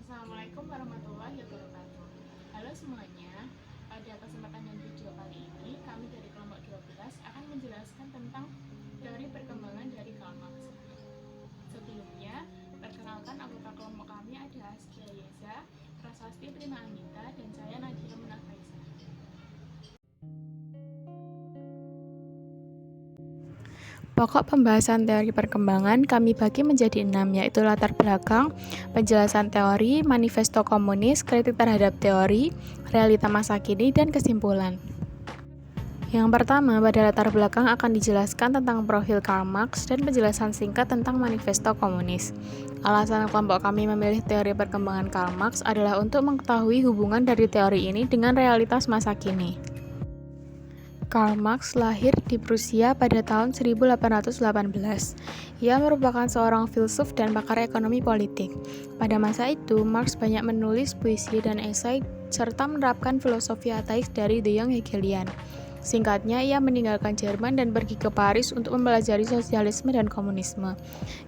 Assalamualaikum warahmatullahi wabarakatuh. Halo semuanya, pada kesempatan dan video kali ini kami dari kelompok 12 akan menjelaskan tentang teori perkembangan dari Karl Marx. Sebelumnya, perkenalkan anggota kelompok kami ada Askia Yeza, Prasasti Prima Anita, dan saya Nadia Munafaiza. Pokok pembahasan teori perkembangan kami bagi menjadi 6, yaitu latar belakang, penjelasan teori, manifesto komunis, kritik terhadap teori, realita masa kini, dan kesimpulan. Yang pertama, pada latar belakang akan dijelaskan tentang profil Karl Marx dan penjelasan singkat tentang manifesto komunis. Alasan kelompok kami memilih teori perkembangan Karl Marx adalah untuk mengetahui hubungan dari teori ini dengan realitas masa kini. Karl Marx lahir di Prusia pada tahun 1818. Ia merupakan seorang filsuf dan pakar ekonomi politik. Pada masa itu, Marx banyak menulis puisi dan esai serta menerapkan filosofi ateis dari The Young Hegelian. Singkatnya, ia meninggalkan Jerman dan pergi ke Paris untuk mempelajari sosialisme dan komunisme.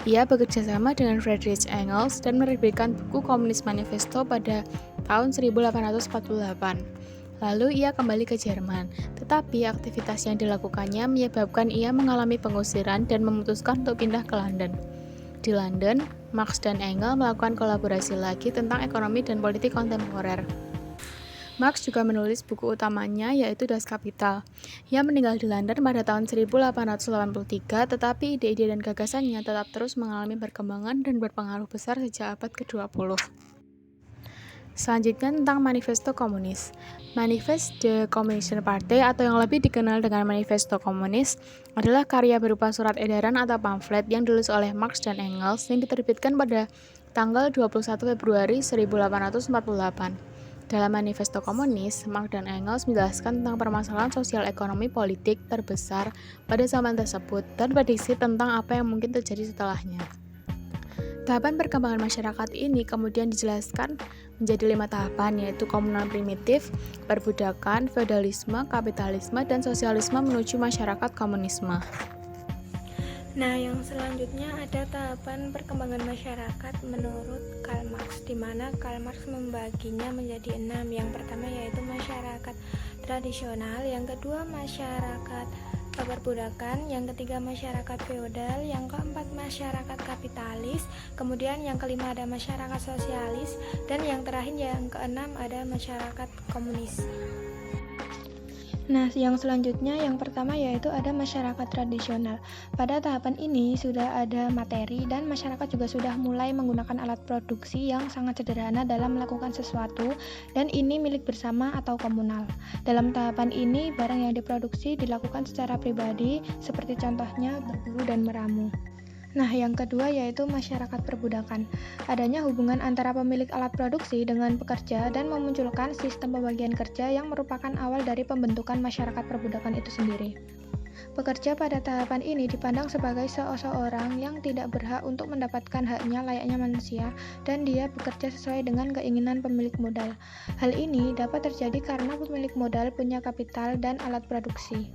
Ia bekerja sama dengan Friedrich Engels dan menerbitkan buku Komunis Manifesto pada tahun 1848. Lalu ia kembali ke Jerman, tetapi aktivitas yang dilakukannya menyebabkan ia mengalami pengusiran dan memutuskan untuk pindah ke London. Di London, Marx dan Engels melakukan kolaborasi lagi tentang ekonomi dan politik kontemporer. Marx juga menulis buku utamanya yaitu Das Kapital. Ia meninggal di London pada tahun 1883, tetapi ide-ide dan gagasannya tetap terus mengalami perkembangan dan berpengaruh besar sejak abad ke-20. Selanjutnya tentang Manifesto Komunis. Manifest the Communist Party atau yang lebih dikenal dengan Manifesto Komunis adalah karya berupa surat edaran atau pamflet yang ditulis oleh Marx dan Engels yang diterbitkan pada tanggal 21 Februari 1848. Dalam Manifesto Komunis, Marx dan Engels menjelaskan tentang permasalahan sosial ekonomi politik terbesar pada zaman tersebut dan prediksi tentang apa yang mungkin terjadi setelahnya. Tahapan perkembangan masyarakat ini kemudian dijelaskan menjadi 5 tahapan, yaitu komunal primitif, perbudakan, feodalisme, kapitalisme, dan sosialisme menuju masyarakat komunisme. Nah, yang selanjutnya ada tahapan perkembangan masyarakat menurut Karl Marx, di mana Karl Marx membaginya menjadi 6. Yang pertama yaitu masyarakat tradisional, yang kedua masyarakat perbudakan, yang ketiga masyarakat feodal, yang keempat masyarakat kapitalis, kemudian yang kelima ada masyarakat sosialis, dan yang terakhir yang keenam ada masyarakat komunis. Nah, yang selanjutnya yang pertama yaitu ada masyarakat tradisional. Pada tahapan ini sudah ada materi dan masyarakat juga sudah mulai menggunakan alat produksi yang sangat sederhana dalam melakukan sesuatu, dan ini milik bersama atau komunal. Dalam tahapan ini, barang yang diproduksi dilakukan secara pribadi, seperti contohnya berburu dan meramu. Nah, yang kedua yaitu masyarakat perbudakan. Adanya hubungan antara pemilik alat produksi dengan pekerja dan memunculkan sistem pembagian kerja yang merupakan awal dari pembentukan masyarakat perbudakan itu sendiri. Pekerja pada tahapan ini dipandang sebagai seseorang yang tidak berhak untuk mendapatkan haknya layaknya manusia, dan dia bekerja sesuai dengan keinginan pemilik modal. Hal ini dapat terjadi karena pemilik modal punya kapital dan alat produksi.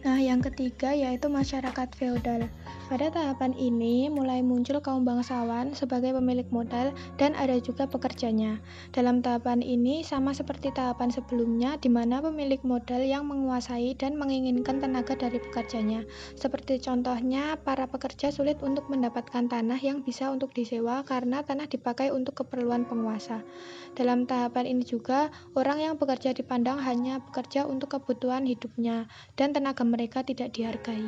Nah, yang ketiga yaitu masyarakat feodal. Pada tahapan ini mulai muncul kaum bangsawan sebagai pemilik modal dan ada juga pekerjanya. Dalam tahapan ini sama seperti tahapan sebelumnya, di mana pemilik modal yang menguasai dan menginginkan tenaga dari pekerjanya. Seperti contohnya, para pekerja sulit untuk mendapatkan tanah yang bisa untuk disewa karena tanah dipakai untuk keperluan penguasa. Dalam tahapan ini juga, orang yang bekerja dipandang hanya bekerja untuk kebutuhan hidupnya dan tenaga mereka tidak dihargai.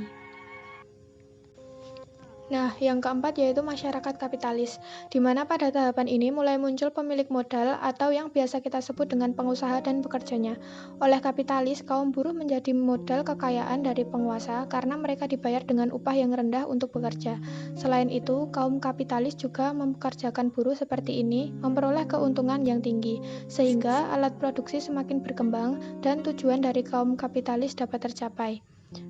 Nah, yang keempat yaitu masyarakat kapitalis, di mana pada tahapan ini mulai muncul pemilik modal atau yang biasa kita sebut dengan pengusaha dan pekerjanya. Oleh kapitalis, kaum buruh menjadi modal kekayaan dari penguasa karena mereka dibayar dengan upah yang rendah untuk bekerja. Selain itu, kaum kapitalis juga mempekerjakan buruh seperti ini, memperoleh keuntungan yang tinggi, sehingga alat produksi semakin berkembang dan tujuan dari kaum kapitalis dapat tercapai.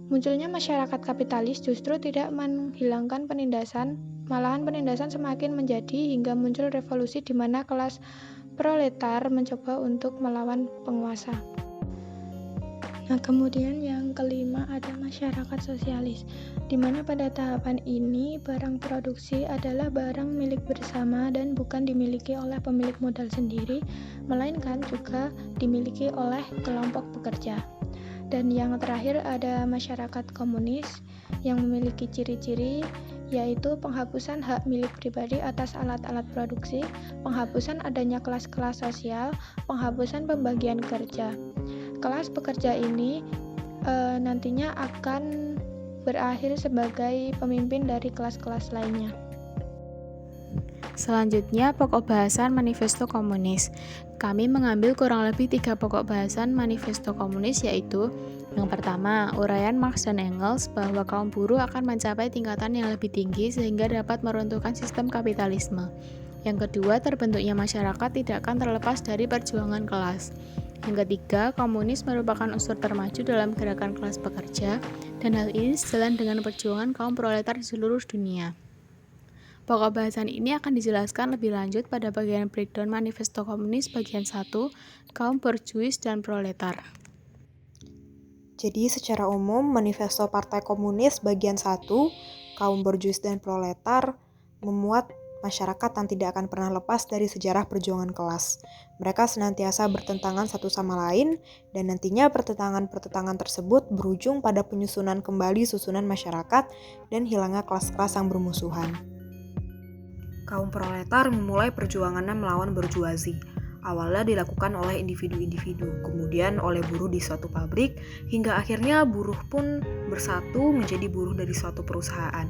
Munculnya masyarakat kapitalis justru tidak menghilangkan penindasan, malahan penindasan semakin menjadi hingga muncul revolusi di mana kelas proletar mencoba untuk melawan penguasa. Nah, kemudian yang kelima ada masyarakat sosialis, di mana pada tahapan ini barang produksi adalah barang milik bersama dan bukan dimiliki oleh pemilik modal sendiri, melainkan juga dimiliki oleh kelompok pekerja. Dan yang terakhir ada masyarakat komunis yang memiliki ciri-ciri yaitu penghapusan hak milik pribadi atas alat-alat produksi, penghapusan adanya kelas-kelas sosial, penghapusan pembagian kerja. Kelas pekerja ini nantinya akan berakhir sebagai pemimpin dari kelas-kelas lainnya. Selanjutnya, pokok bahasan Manifesto Komunis. Kami mengambil kurang lebih 3 pokok bahasan Manifesto Komunis, yaitu yang pertama, uraian Marx dan Engels bahwa kaum buruh akan mencapai tingkatan yang lebih tinggi sehingga dapat meruntuhkan sistem kapitalisme. Yang kedua, terbentuknya masyarakat tidak akan terlepas dari perjuangan kelas. Yang ketiga, komunis merupakan unsur termaju dalam gerakan kelas pekerja, dan hal ini sejalan dengan perjuangan kaum proletar di seluruh dunia. Pokok bahasan ini akan dijelaskan lebih lanjut pada bagian breakdown Manifesto Komunis bagian 1, kaum borjuis dan proletar. Jadi secara umum, Manifesto Partai Komunis bagian 1, kaum borjuis dan proletar, memuat masyarakat yang tidak akan pernah lepas dari sejarah perjuangan kelas. Mereka senantiasa bertentangan satu sama lain, dan nantinya pertentangan-pertentangan tersebut berujung pada penyusunan kembali susunan masyarakat dan hilangnya kelas-kelas yang bermusuhan. Kaum proletar memulai perjuangannya melawan burjuazi. Awalnya dilakukan oleh individu-individu, kemudian oleh buruh di suatu pabrik, hingga akhirnya buruh pun bersatu menjadi buruh dari suatu perusahaan.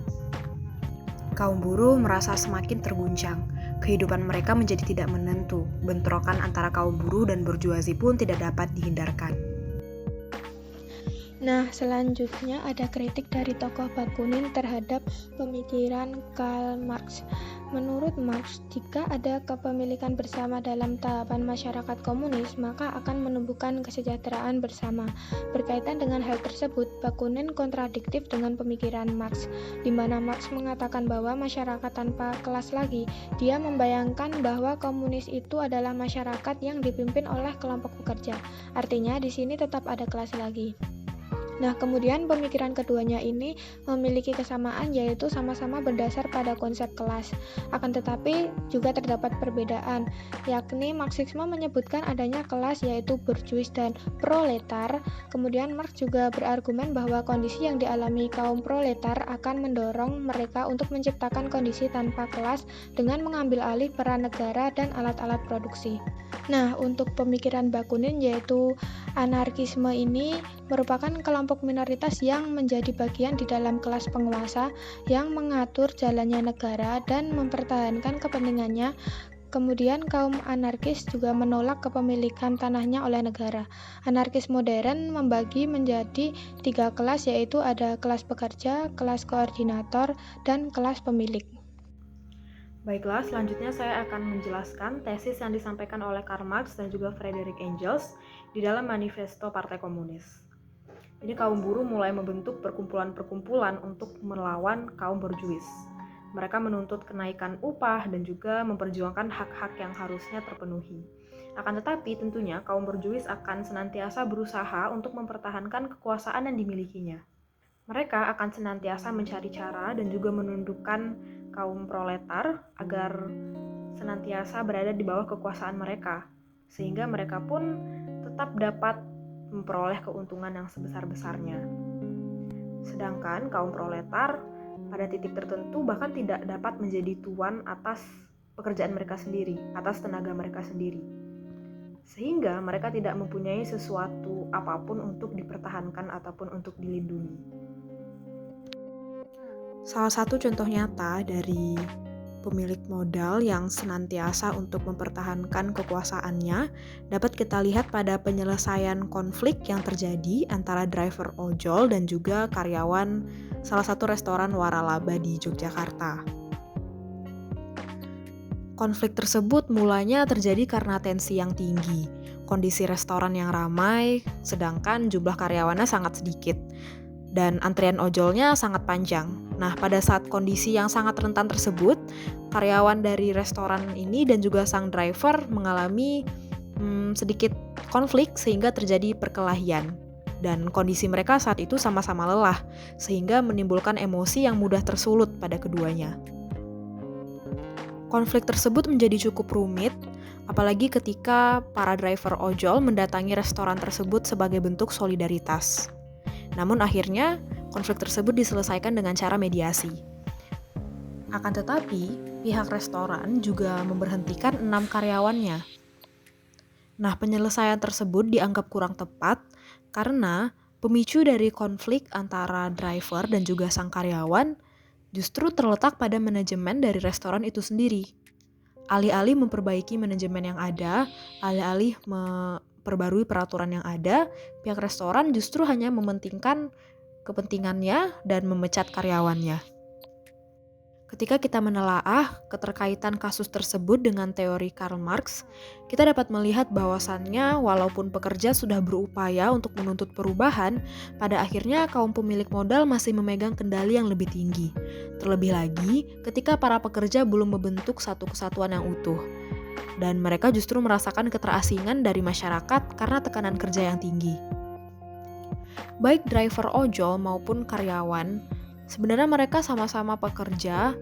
Kaum buruh merasa semakin terguncang, kehidupan mereka menjadi tidak menentu, bentrokan antara kaum buruh dan burjuazi pun tidak dapat dihindarkan. Nah, selanjutnya ada kritik dari tokoh Bakunin terhadap pemikiran Karl Marx. Menurut Marx, jika ada kepemilikan bersama dalam tahapan masyarakat komunis, maka akan menumbuhkan kesejahteraan bersama. Berkaitan dengan hal tersebut, Bakunin kontradiktif dengan pemikiran Marx, di mana Marx mengatakan bahwa masyarakat tanpa kelas lagi. Dia membayangkan bahwa komunis itu adalah masyarakat yang dipimpin oleh kelompok pekerja. Artinya, di sini tetap ada kelas lagi. Nah, kemudian pemikiran keduanya ini memiliki kesamaan, yaitu sama-sama berdasar pada konsep kelas. Akan tetapi juga terdapat perbedaan, yakni Marxisme menyebutkan adanya kelas yaitu borjuis dan proletar. Kemudian Marx juga berargumen bahwa kondisi yang dialami kaum proletar akan mendorong mereka untuk menciptakan kondisi tanpa kelas dengan mengambil alih peran negara dan alat-alat produksi. Nah, untuk pemikiran Bakunin yaitu anarkisme ini merupakan kelompok minoritas yang menjadi bagian di dalam kelas penguasa yang mengatur jalannya negara dan mempertahankan kepentingannya. Kemudian kaum anarkis juga menolak kepemilikan tanahnya oleh negara. Anarkis modern membagi menjadi 3 kelas, yaitu ada kelas pekerja, kelas koordinator, dan kelas pemilik. Baiklah, selanjutnya saya akan menjelaskan tesis yang disampaikan oleh Karl Marx dan juga Friedrich Engels di dalam Manifesto Partai Komunis. Ini kaum buruh mulai membentuk perkumpulan-perkumpulan untuk melawan kaum borjuis. Mereka menuntut kenaikan upah dan juga memperjuangkan hak-hak yang harusnya terpenuhi. Akan tetapi tentunya kaum borjuis akan senantiasa berusaha untuk mempertahankan kekuasaan yang dimilikinya. Mereka akan senantiasa mencari cara dan juga menundukkan kaum proletar agar senantiasa berada di bawah kekuasaan mereka, sehingga mereka pun tetap dapat memperoleh keuntungan yang sebesar-besarnya. Sedangkan kaum proletar pada titik tertentu bahkan tidak dapat menjadi tuan atas pekerjaan mereka sendiri, atas tenaga mereka sendiri. Sehingga mereka tidak mempunyai sesuatu apapun untuk dipertahankan ataupun untuk dilindungi. Salah satu contoh nyata dari pemilik modal yang senantiasa untuk mempertahankan kekuasaannya dapat kita lihat pada penyelesaian konflik yang terjadi antara driver ojol dan juga karyawan salah satu restoran waralaba di Yogyakarta. Konflik tersebut mulanya terjadi karena tensi yang tinggi, kondisi restoran yang ramai, sedangkan jumlah karyawannya sangat sedikit, dan antrian ojolnya sangat panjang. Nah, pada saat kondisi yang sangat rentan tersebut, karyawan dari restoran ini dan juga sang driver mengalami sedikit konflik sehingga terjadi perkelahian. dan kondisi mereka saat itu sama-sama lelah, sehingga menimbulkan emosi yang mudah tersulut pada keduanya. Konflik tersebut menjadi cukup rumit, apalagi ketika para driver ojol mendatangi restoran tersebut sebagai bentuk solidaritas. Namun akhirnya, konflik tersebut diselesaikan dengan cara mediasi. Akan tetapi, pihak restoran juga memberhentikan 6 karyawannya. Nah, penyelesaian tersebut dianggap kurang tepat karena pemicu dari konflik antara driver dan juga sang karyawan justru terletak pada manajemen dari restoran itu sendiri. Alih-alih memperbaiki manajemen yang ada, alih-alih memperbarui peraturan yang ada, pihak restoran justru hanya mementingkan kepentingannya dan memecat karyawannya. Ketika kita menelaah keterkaitan kasus tersebut dengan teori Karl Marx, kita dapat melihat bahwasannya walaupun pekerja sudah berupaya untuk menuntut perubahan, pada akhirnya kaum pemilik modal masih memegang kendali yang lebih tinggi. Terlebih lagi, ketika para pekerja belum membentuk satu kesatuan yang utuh. Dan mereka justru merasakan keterasingan dari masyarakat karena tekanan kerja yang tinggi. Baik driver ojol maupun karyawan, sebenarnya mereka sama-sama pekerja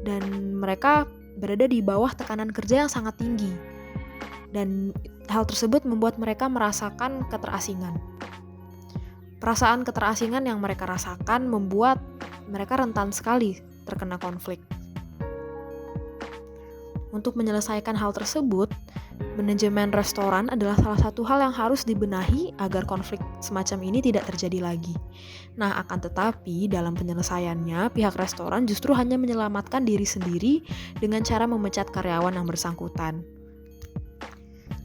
dan mereka berada di bawah tekanan kerja yang sangat tinggi. Dan hal tersebut membuat mereka merasakan keterasingan. Perasaan keterasingan yang mereka rasakan membuat mereka rentan sekali terkena konflik. Untuk menyelesaikan hal tersebut, manajemen restoran adalah salah satu hal yang harus dibenahi agar konflik semacam ini tidak terjadi lagi. Nah, akan tetapi dalam penyelesaiannya, pihak restoran justru hanya menyelamatkan diri sendiri dengan cara memecat karyawan yang bersangkutan.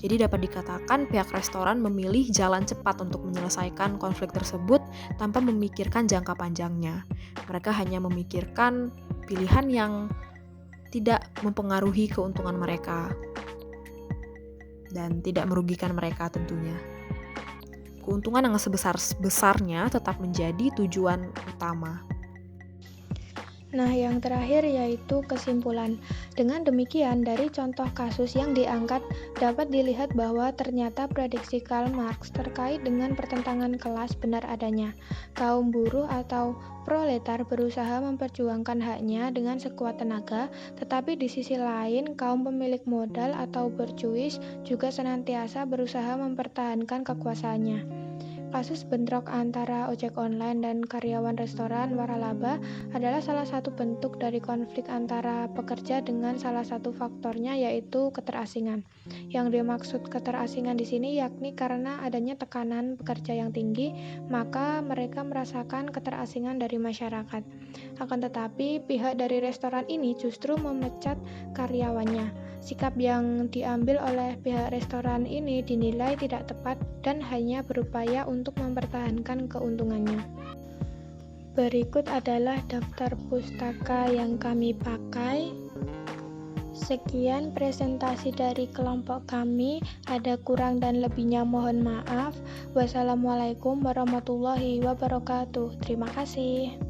Jadi dapat dikatakan pihak restoran memilih jalan cepat untuk menyelesaikan konflik tersebut tanpa memikirkan jangka panjangnya. Mereka hanya memikirkan pilihan yang tidak mempengaruhi keuntungan mereka dan tidak merugikan mereka tentunya. Keuntungan yang sebesar-besarnya tetap menjadi tujuan utama. Nah, yang terakhir yaitu kesimpulan. Dengan demikian, dari contoh kasus yang diangkat dapat dilihat bahwa ternyata prediksi Karl Marx terkait dengan pertentangan kelas benar adanya. Kaum buruh atau proletar berusaha memperjuangkan haknya dengan sekuat tenaga, tetapi di sisi lain kaum pemilik modal atau berjuis juga senantiasa berusaha mempertahankan kekuasaannya. Kasus bentrok antara ojek online dan karyawan restoran waralaba adalah salah satu bentuk dari konflik antara pekerja dengan salah satu faktornya yaitu keterasingan. Yang dimaksud keterasingan di sini yakni karena adanya tekanan pekerja yang tinggi, maka mereka merasakan keterasingan dari masyarakat. Akan tetapi, pihak dari restoran ini justru memecat karyawannya. Sikap yang diambil oleh pihak restoran ini dinilai tidak tepat dan hanya berupaya untuk mempertahankan keuntungannya. Berikut adalah daftar pustaka yang kami pakai. Sekian presentasi dari kelompok kami. Ada kurang dan lebihnya mohon maaf. Wassalamualaikum warahmatullahi wabarakatuh. Terima kasih.